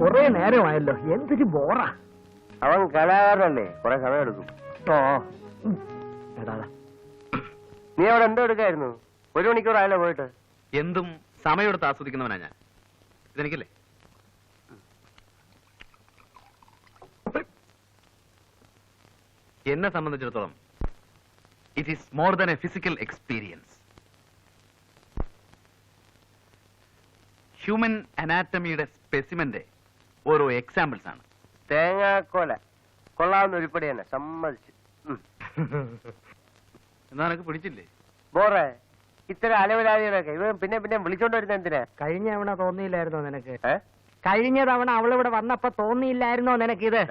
കൊറേ നേരമായല്ലോ, എന്തൊരു ബോറാ. അവൻ കലാകാരനല്ലേ, കുറെ സമയം എടുക്കും. ഓ എടാ, നീ അവിടെ എന്തോ എടുക്കായിരുന്നു? 1 മണിക്കൂറായല്ലോ പോയിട്ട്. എന്തും സമയമെടുത്ത് ആസ്വദിക്കുന്നവനാ ഞാൻ. ഇതെനിക്കല്ലേ? എന്നെ സംബന്ധിച്ചിടത്തോളം it is more than a physical experience. Human അനാറ്റമിയുടെ സ്പെസിമെന്റെ ഓരോ എക്സാമ്പിൾസ് ആണ്. തേങ്ങാക്കോല കൊള്ളാവുന്ന ഉരുപ്പടി തന്നെ, സമ്മതിച്ചു. എന്നാ നിനക്ക് പിടിച്ചില്ലേ? ബോറേ, ഇത്തരം അലവലാദികളൊക്കെ ഇവൻ പിന്നെ പിന്നെ വിളിച്ചോണ്ട് വരുന്ന എന്തിനാ? കഴിഞ്ഞ തവണ തോന്നിയില്ലായിരുന്നോ നിനക്ക്? കഴിഞ്ഞ തവണ അവളിവിടെ വന്നപ്പോ തോന്നിയില്ലായിരുന്നോ നിനക്കിത്?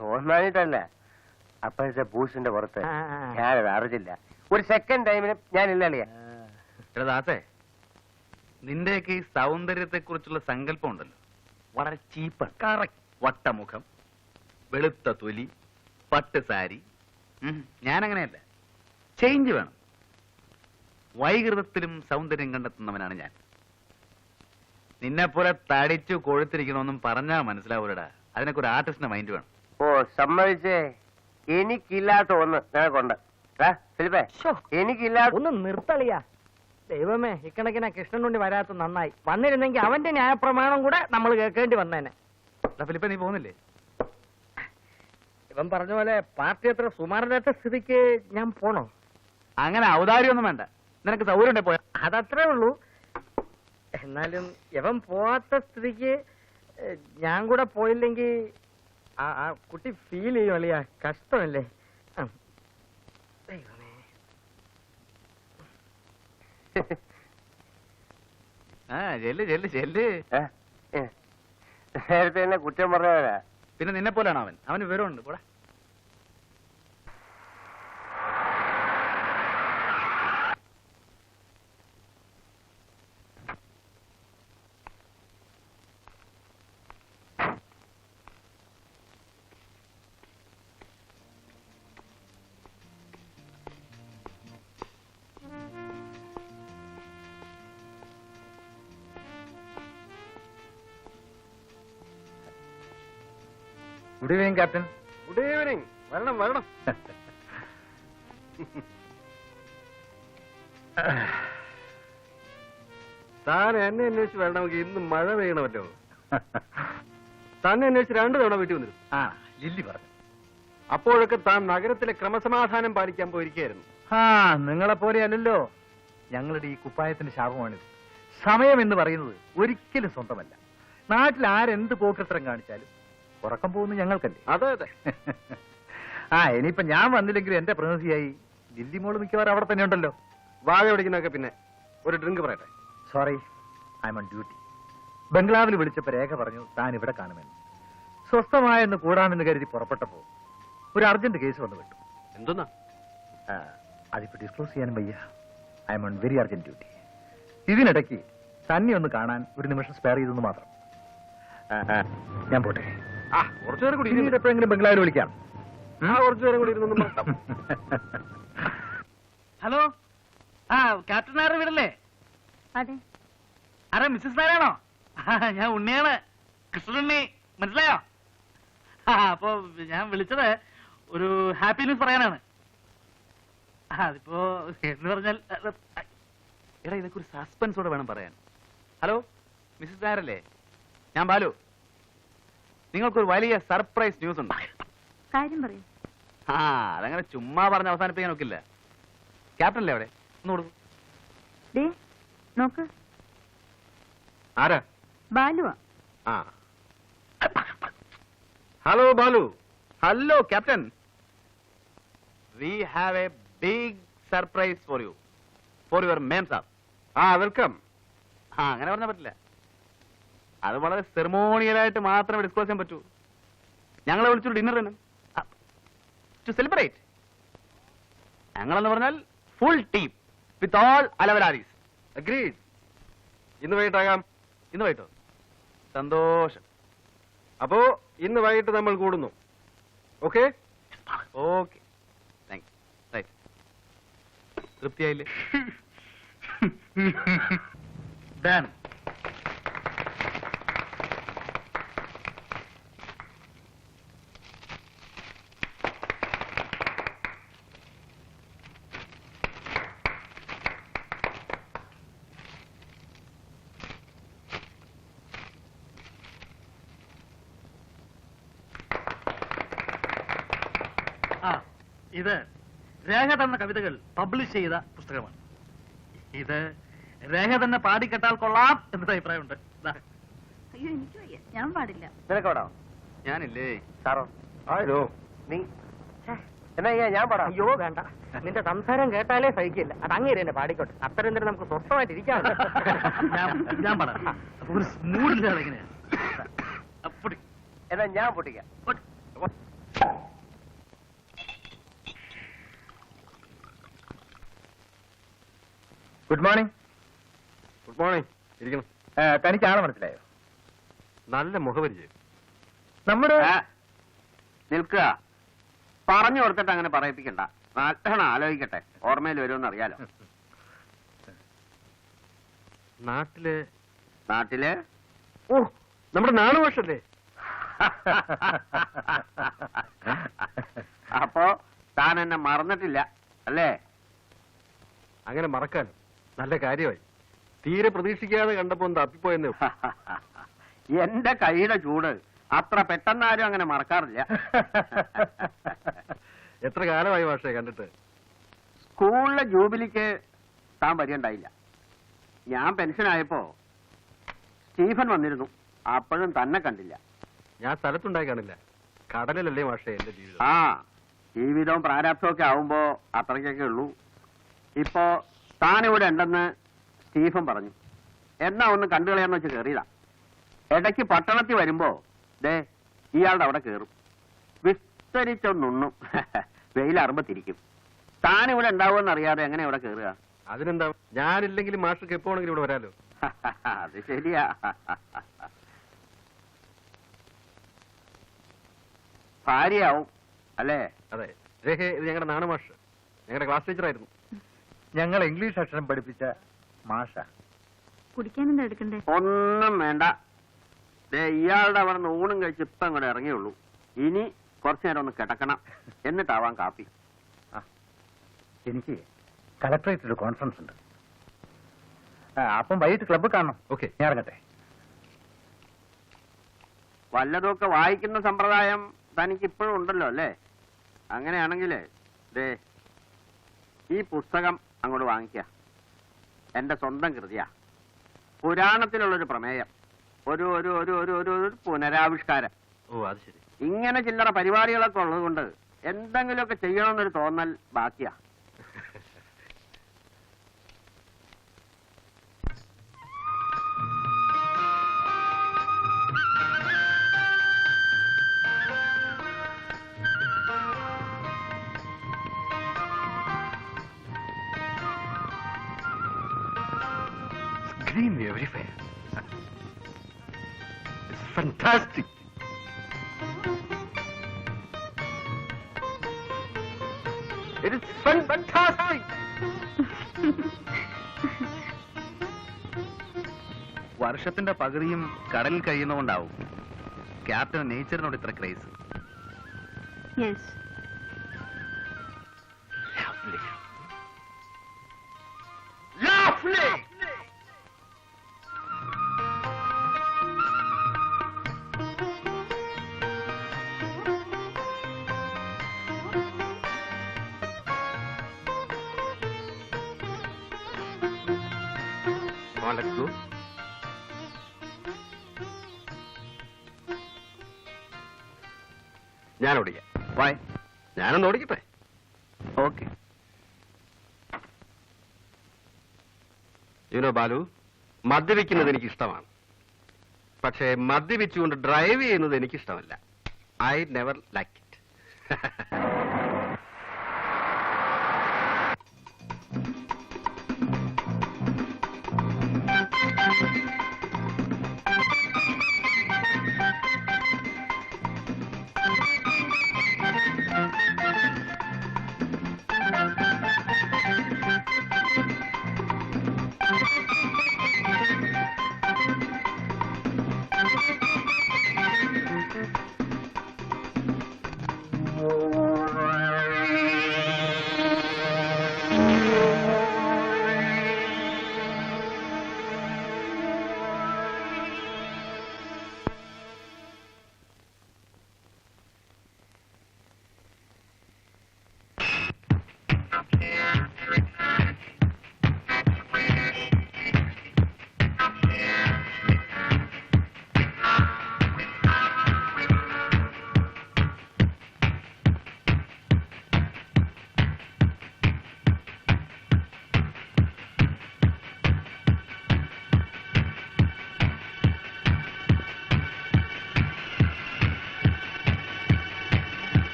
തോന്നാനിട്ടല്ല, അപ്പോഴത്തെ ബൂസിന്റെ പുറത്ത് ഞാനത് അറിഞ്ഞില്ല. ഒരു സെക്കൻഡ് ടൈമിന് ഞാനില്ല അളിയാ. ദാസേ, നിന്റെയൊക്കെ ഈ സൗന്ദര്യത്തെ കുറിച്ചുള്ള സങ്കല്പം ഉണ്ടല്ലോ, വളരെ ചീപ്പാണ്. കറക്റ്റ്. വട്ടമുഖം, വെളുത്ത തൊലി, പട്ട് സാരി. ഞാനങ്ങനെയല്ല, ചേഞ്ച് വേണം. വൈകൃതത്തിലും സൗന്ദര്യം കണ്ടെത്തുന്നവനാണ് ഞാൻ. നിന്നെപ്പോലെ തടിച്ചു കൊഴുത്തിരിക്കണമെന്നും പറഞ്ഞാ മനസ്സിലാവൂലടാ. അതിനൊക്കെ ഒരു ആർട്ടിസ്റ്റിന്റെ മൈൻഡ് വേണം. ഓ സമ്മതിച്ചേ, എനിക്കില്ലാത്ത ഒന്ന് നിനക്കുണ്ട്. എനിക്കില്ലാത്ത ഒന്ന് നിർത്തളിയാ. ദൈവമേ, ഇക്കണക്കിനാ കൃഷ്ണനുണ്ടി വരാത്ത നന്നായി. വന്നിരുന്നെങ്കിൽ അവന്റെ ന്യായപ്രമാണം കൂടെ നമ്മൾ കേൾക്കേണ്ടി വന്നേനെ. ഫിലിപ്പ, നീ പോകുന്നില്ലേ? ഇവൻ പറഞ്ഞ പോലെ പാർട്ടി അത്ര സുമാരല്ലാത്ത സ്ഥിതിക്ക് ഞാൻ പോണോ? അങ്ങനെ ഔദാര്യമൊന്നും വേണ്ട. നിനക്ക് സൗകര്യം ഉണ്ടെ പോയാ. അതത്രേ ഉള്ളൂ. എന്നാലും ഇവൻ പോവാത്ത സ്ഥിതിക്ക് ഞാൻ കൂടെ പോയില്ലെങ്കിൽ ആ കുട്ടി ഫീൽ ചെയ്യും അളിയാ. കഷ്ടമല്ലേ? ചെല്ല് ചെല്ല് ചെല്ല്. നേരത്തെ എന്നെ കുറ്റം പറഞ്ഞവരാ. പിന്നെ നിന്നെ പോലെയാണോ അവൻ? അവന് വിവരമുണ്ട്. പോടാ. Good evening captain. Good evening. വരണം വരണം. താൻ എന്നെ അന്വേഷിച്ച് വരണമെങ്കിൽ ഇന്ന് മഴ പെയ്യണമല്ലോ. തന്നെ അന്വേഷിച്ച് 2 തവണ വീട്ടിൽ വന്നിരുന്നു. ആ, ലില്ലി പറഞ്ഞു. അപ്പോഴൊക്കെ താൻ നഗരത്തിലെ ക്രമസമാധാനം പാലിക്കാൻ പോയിരിക്കുകയായിരുന്നു. ആ, നിങ്ങളെപ്പോലെ അല്ലല്ലോ. ഞങ്ങളുടെ ഈ കുപ്പായത്തിന്റെ ശാപമാണിത്. സമയം എന്ന് പറയുന്നത് ഒരിക്കലും സ്വന്തമല്ല. നാട്ടിൽ ആരെന്ത് പോക്കൃത്തരം കാണിച്ചാലും ഉറക്കം പോകുന്നത് ഞങ്ങൾക്കല്ലേ? അതെ അതെ. ആ, ഇനിയിപ്പോ ഞാൻ വന്നില്ലെങ്കിലും എന്റെ പ്രതിനിധിയായി ലില്ലി മോള് മിക്കവാറും അവിടെ തന്നെ ഉണ്ടല്ലോ. വാഴ പിടിക്കുന്നൊക്കെ പിന്നെ ഒരു ഡ്രിങ്ക് പറയട്ടെ. Sorry, I am on duty. ബംഗ്ലാവിൽ വിളിച്ചപ്പോ രേഖ പറഞ്ഞു താൻ ഇവിടെ കാണുമെന്ന്. സ്വസ്ഥമായെന്ന് കൂടാമെന്ന് കരുതി പുറപ്പെട്ടപ്പോ ഒരു അർജന്റ് കേസ് വന്നു വിട്ടു. എന്തെന്നാ? അതിപ്പോ ഡിസ്ക്ലോസ് ചെയ്യാനും വയ്യ. I am on very urgent duty. ഇതിനിടയ്ക്ക് തന്നെ ഒന്ന് കാണാൻ ഒരു നിമിഷം സ്പെയർ ചെയ്തെന്ന് മാത്രം. ഞാൻ പോട്ടെ. കുറച്ചുനേരം കൂടി എപ്പോഴെങ്കിലും ബംഗ്ലാവിൽ വിളിക്കാം. കുറച്ചുനേരം കൂടി ഇരുന്നു. ഹലോ, ആ ക്യാപ്റ്റൻ നായർ വീടല്ലേ? അതെ. ആരാ, മിസ്സസ് നായരാണോ? ഞാൻ ഉണ്ണിയാണ്, കൃഷ്ണനുണ്ണി. മനസ്സിലായോ? അപ്പൊ ഞാൻ വിളിച്ചത് ഒരു ഹാപ്പി ന്യൂസ് പറയാനാണ്. അതിപ്പോ എന്ന് പറഞ്ഞാൽ എടാ, ഇതൊക്കെ ഒരു സസ്പെൻസോടെ വേണം പറയാൻ. ഹലോ, മിസ്സസ് നായരല്ലേ? ഞാൻ ബാലു. നിങ്ങൾക്കൊരു വലിയ സർപ്രൈസ് ന്യൂസ് ഉണ്ട്. കാര്യം പറയൂ. അതങ്ങനെ ചുമ്മാ പറഞ്ഞ് അവസാനിപ്പിക്കാൻ നോക്കില്ല. ക്യാപ്റ്റൻ അല്ലേ അവിടെ? ഒന്ന് കൊടുക്കും. നോക്ക്. ആരാ? ബാലുവാ. Hello Balu. Hello captain. We have a big surprise for you, for your mem sahib. Welcome. അങ്ങനെ പറഞ്ഞാൽ പറ്റില്ല. അത് വളരെ സെറിമോണിയലായിട്ട് മാത്രമേ ഡിസ്ക്ലോസ് ചെയ്യാൻ പറ്റൂ. ഞങ്ങളെ വിളിച്ചൊരു ഡിന്നറിന് ടു സെലിബ്രേറ്റ്. ഞങ്ങളെന്ന് പറഞ്ഞാൽ ഫുൾ ടീം വിത്ത് ഓൾ അലവലാരീസ്. അഗ്രീഡ്. ഇന്ന് വൈകിട്ടാകാം. ഇന്ന് വൈകിട്ടോ? സന്തോഷം. അപ്പോ ഇന്ന് വൈകിട്ട് നമ്മൾ കൂടുന്നു. Okay okay, thank you. Right, തൃപ്തിയായില്ലേ? ഇത് രേഖ തന്ന കവിതകൾ പബ്ലിഷ് ചെയ്ത പുസ്തകമാണ്. ഇത് രേഖ തന്നെ പാടിക്കെട്ടാൽ കൊള്ളാം എന്നൊരു അഭിപ്രായമുണ്ട്. ദാ. അയ്യോ എനിക്ക് വയ്യ, ഞാൻ പാടില്ല. നിനക്കോടോ? ഞാനില്ലേ സാറോ? ആരോ നീ? എന്നാ ഞാൻ പാടാം. അയ്യോ വേണ്ട, നിന്റെ സംസാരം കേട്ടാലേ സഹിക്കില്ല. അത് അങ്ങേര് തന്നെ പാടിക്കോട്ടെ. അത്രയും നേരം നമുക്ക് സ്വസ്ഥമായിട്ട് ഇരിക്കാം. ഞാൻ പാടാം. അപ്പൊ ഒരു മൂഡില്ല എങ്ങനെയാ? എന്നാ ഞാൻ പൊട്ടിക്കാം. Good morning. Good morning. ഇരിക്കണം. തനിക്ക് ആളെ മനസ്സിലായോ? നല്ല മുഖപരിചയം. നമ്മുടെ നിൽക്കുക. പറഞ്ഞു കൊടുത്തിട്ട് അങ്ങനെ പറയിപ്പിക്കണ്ട. നല്ലോണം ആലോചിക്കട്ടെ, ഓർമ്മയിൽ വരുമെന്ന് അറിയാലോ. നാട്ടില് ഓ, നമ്മുടെ നാണുഭാഷല്ലേ? അപ്പോ താൻ എന്നെ മറന്നിട്ടില്ല അല്ലേ? അങ്ങനെ മറക്കാൻ നല്ല കാര്യമായി. തീരെ പ്രതീക്ഷിക്കാതെ കണ്ടപ്പോ ഒന്ന് തപ്പിപ്പോയെന്നേ. എന്റെ കൈയുടെ ചൂട് അത്ര പെട്ടെന്നാരും അങ്ങനെ മറക്കാറില്ല. എത്ര കാലമായി ഭാഷയെ കണ്ടിട്ട്? സ്കൂളിലെ ജൂബിലിക്ക് താൻ വരികയുണ്ടായില്ല. ഞാൻ പെൻഷനായപ്പോ സ്റ്റീഫൻ വന്നിരുന്നു. അപ്പോഴും തന്നെ കണ്ടില്ല. ഞാൻ സ്ഥലത്തുണ്ടായി കാണില്ല. കടലിലല്ലേ ഭാഷയെ എന്റെ ജീവിതം. ആ, ജീവിതവും പ്രാരാബ്ധവും ഒക്കെ ആവുമ്പോ അത്രയ്ക്കൊക്കെ ഉള്ളൂ. ഇപ്പോ താനിവിടെ ഉണ്ടെന്ന് സ്റ്റീഫൻ പറഞ്ഞു. എന്നാ ഒന്ന് കണ്ടുകളയാന്ന് വെച്ച് കയറിയതാ. ഇടയ്ക്ക് പട്ടണത്തിൽ വരുമ്പോ ദേ ഇയാളുടെ അവിടെ കയറും. വിസ്തരിച്ചൊന്നുണ്ണും. വെയിലറുമ്പോ തിരിക്കും. താനിവിടെ ഉണ്ടാവുമെന്ന് അറിയാതെ എങ്ങനെ ഇവിടെ കയറുക? അതിനെന്താ, ഞാനില്ലെങ്കിലും മാഷർക്ക് എപ്പോ ആണെങ്കിലും ഇവിടെ വരാലോ. അത് ശരിയാ. ഭാര്യയാവും അല്ലേ? അതെ രേഖ, ഇത് ഞങ്ങളുടെ നാണുമാഷ്, ഞങ്ങളുടെ ക്ലാസ് ടീച്ചറായിരുന്നു. ഞങ്ങൾ ഇംഗ്ലീഷ് അക്ഷരം പഠിപ്പിച്ച മാഷ. കുടിക്കാൻ എന്താ എടുക്കണ്ടേ? ഒന്നും വേണ്ട. ദേ ഇയാളുടെ അവിടെ നിന്ന് ഊണും കഴിച്ച് ഇപ്പം ഇങ്ങോട്ട് ഇറങ്ങിയുള്ളൂ. ഇനി കുറച്ചു നേരം ഒന്ന് കിടക്കണം, എന്നിട്ടാവാം കാപ്പി. എനിക്ക് കളക്ടറേറ്റിൽ ഒരു കോൺഫറൻസ് ഉണ്ട്. അപ്പം വൈകിട്ട് ക്ലബ്ബ് കാണണം. ഓക്കെ, ഞാൻ ഇറങ്ങട്ടെ. വല്ലതൊക്കെ വായിക്കുന്ന സമ്പ്രദായം തനിക്ക് ഇപ്പോഴും ഉണ്ടല്ലോ അല്ലേ? അങ്ങനെയാണെങ്കിൽ ദേ ഈ പുസ്തകം അങ്ങോട്ട് വാങ്ങിക്കുക. എന്റെ സ്വന്തം കൃതിയാ. പുരാണത്തിലുള്ളൊരു പ്രമേയം, ഒരു ഒരു ഒരു ഒരു ഒരു ഒരു പുനരാവിഷ്കാരം. ഓ അത് ശരി. ഇങ്ങനെ ചില്ലറ പരിപാടികളൊക്കെ ഉള്ളത് കൊണ്ട് എന്തെങ്കിലുമൊക്കെ ചെയ്യണമെന്നൊരു തോന്നൽ ബാക്കിയാ. Extremely everywhere. It's fantastic. It is fantastic. വർഷത്തിന്റെ പകുതിയും കടലിൽ കഴിയുന്നതുകൊണ്ടാവും ക്യാപ്റ്റൻ നേച്ചറിനോട് ഇത്ര craze. Yes. Lovely. Lovely! Come on, let's go. ഞാൻ ഓടിക്കാം. വായ്. ഞാനൊന്ന് ഓടിക്കട്ടെ. ഓക്കെ. യുനോ ബാലു, മദ്യപിക്കുന്നത് എനിക്ക് ഇഷ്ടമാണ്. പക്ഷേ മദ്യപിച്ചുകൊണ്ട് ഡ്രൈവ് ചെയ്യുന്നത് എനിക്ക് ഇഷ്ടമല്ല. I never like it.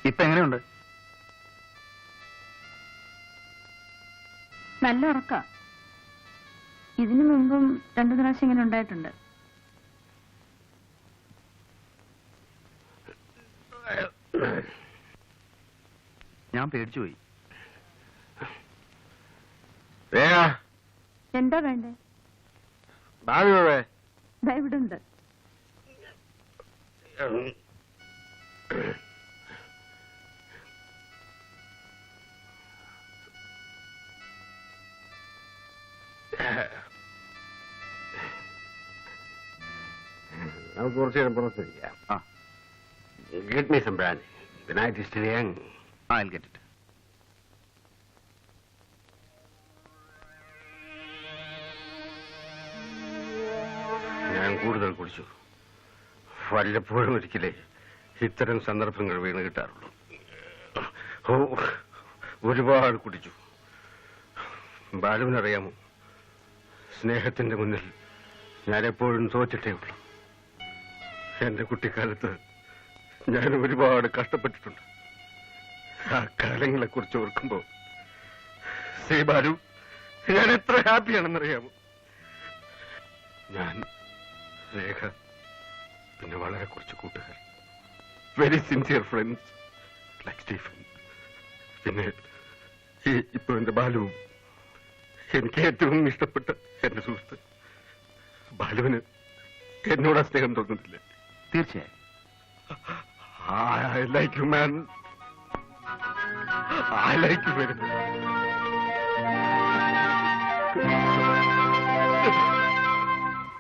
ഇപ്പൊ എങ്ങനെയുണ്ട്? നല്ല ഉറക്ക. ഇതിനു മുമ്പും 2 പ്രാവശ്യം ഇങ്ങനെ ഉണ്ടായിട്ടുണ്ട്. ഞാൻ പേടിച്ചുപോയി. എന്താ വേണ്ടേ? ദാ ഇവിടെ ഉണ്ട്. നമുക്ക് കുറച്ച് നേരം പുറത്തിരിക്കാം. Get me some brandy. The night is still young. I'll get it. ഞാൻ കൂടുതൽ കുടിച്ചു. വല്ലപ്പോഴും ഒരിക്കലേ ഇത്തരം സന്ദർഭങ്ങൾ വീണ് കിട്ടാറുള്ളൂ. ഒരുപാട് കുടിച്ചു. ബാലുവിനറിയാമോ, സ്നേഹത്തിന്റെ മുന്നിൽ ഞാൻ എപ്പോഴും തോറ്റിട്ടേ ഉള്ളൂ. എന്റെ കുട്ടിക്കാലത്ത് ഞാൻ ഒരുപാട് കഷ്ടപ്പെട്ടിട്ടുണ്ട്. ആ കാലങ്ങളെ കുറിച്ച് ഓർക്കുമ്പോ ശ്രീ ബാലു, ഞാൻ എത്ര ഹാപ്പിയാണെന്നറിയാമോ. ഞാൻ, രേഖ, പിന്നെ വളരെ കുറച്ച് കൂട്ടുകാർ, very sincere friends like Stephen, പിന്നെ ഇപ്പൊ എന്റെ ബാലുവും, എനിക്ക് ഏറ്റവും ഇഷ്ടപ്പെട്ട എന്റെ സുഹൃത്ത്. ബാലുവിന് എന്നോട് സ്നേഹം തോന്നുന്നില്ല. തീർച്ചയായും. I like you, man. I like you very much.